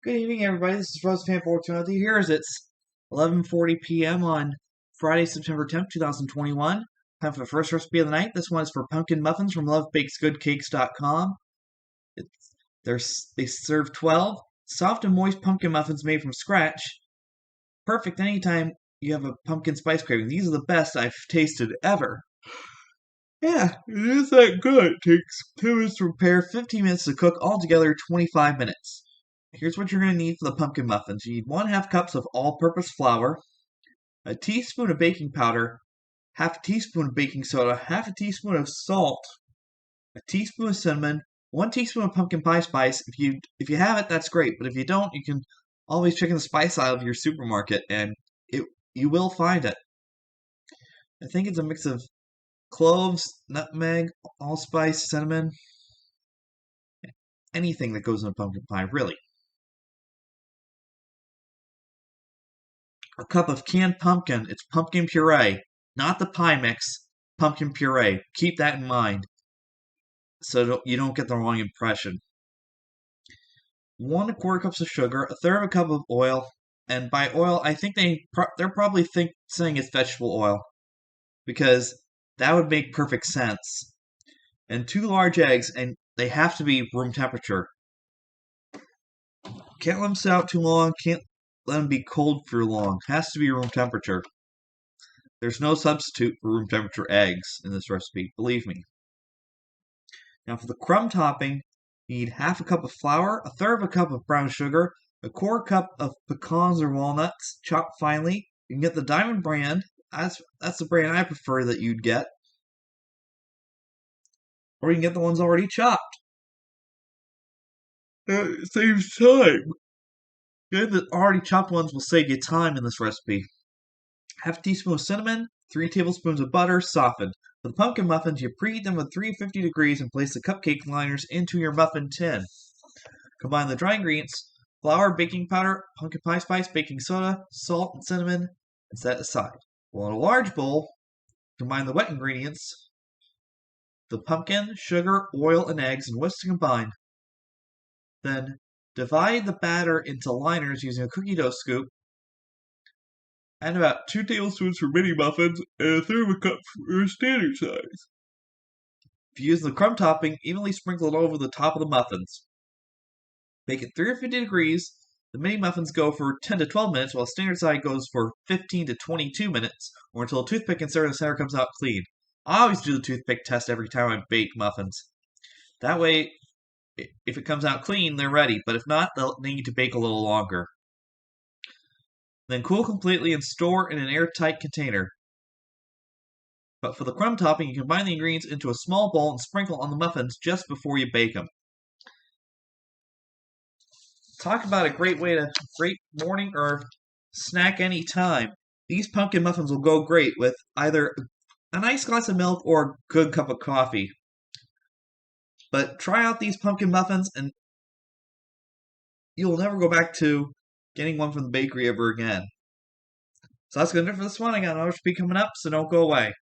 Good evening, everybody. This is RoseFan420 here as it's 11:40 p.m. on Friday, September 10th, 2021. Time for the first recipe of the night. This one is for pumpkin muffins from LoveBakesGoodCakes.com. They serve 12 soft and moist pumpkin muffins made from scratch. Perfect anytime you have a pumpkin spice craving. These are the best I've tasted ever. Yeah, it is that good. It takes 2 minutes to prepare, 15 minutes to cook, altogether 25 minutes. Here's what you're going to need for the pumpkin muffins. You need 1/2 cups of all-purpose flour, a teaspoon of baking powder, half a teaspoon of baking soda, half a teaspoon of salt, a teaspoon of cinnamon, 1 teaspoon of pumpkin pie spice. If you have it, that's great. But if you don't, you can always check in the spice aisle of your supermarket, and you will find it. I think it's a mix of cloves, nutmeg, allspice, cinnamon, anything that goes in a pumpkin pie, really. A cup of canned pumpkin. It's pumpkin puree, not the pie mix. Pumpkin puree. Keep that in mind so you don't get the wrong impression. 1 1/4 cups of sugar, 1/3 of a cup of oil, and by oil, I think they're probably saying it's vegetable oil because that would make perfect sense. And 2 large eggs, and they have to be room temperature. Can't let them sit out too long. Can't let them be cold for long. Has to be room temperature. There's no substitute for room temperature eggs in this recipe, believe me. Now for the crumb topping, you need 1/2 cup of flour, 1/3 of a cup of brown sugar, 1/4 cup of pecans or walnuts chopped finely. You can get the Diamond brand. That's the brand I prefer that you'd get. Or you can get the ones already chopped. It saves time. The already chopped ones will save you time in this recipe. 1/2 teaspoon of cinnamon, 3 tablespoons of butter, softened. For the pumpkin muffins, you preheat them with 350 degrees and place the cupcake liners into your muffin tin. Combine the dry ingredients, flour, baking powder, pumpkin pie spice, baking soda, salt, and cinnamon, and set aside. Well, in a large bowl, combine the wet ingredients, the pumpkin, sugar, oil, and eggs, and whisk to combine. Then divide the batter into liners using a cookie dough scoop. Add about 2 tablespoons for mini muffins and 1/3 of a cup for standard size. If you use the crumb topping, evenly sprinkle it over the top of the muffins. Bake at 350 degrees. The mini muffins go for 10 to 12 minutes, while standard size goes for 15 to 22 minutes, or until a toothpick inserted in the center comes out clean. I always do the toothpick test every time I bake muffins. That way, if it comes out clean, they're ready, but if not, they'll need to bake a little longer. Then cool completely and store in an airtight container. But for the crumb topping, you combine the ingredients into a small bowl and sprinkle on the muffins just before you bake them. Talk about a great morning or snack any time. These pumpkin muffins will go great with either a nice glass of milk or a good cup of coffee. But try out these pumpkin muffins and you'll never go back to getting one from the bakery ever again. So that's going to do it for this one. I got another recipe coming up, so don't go away.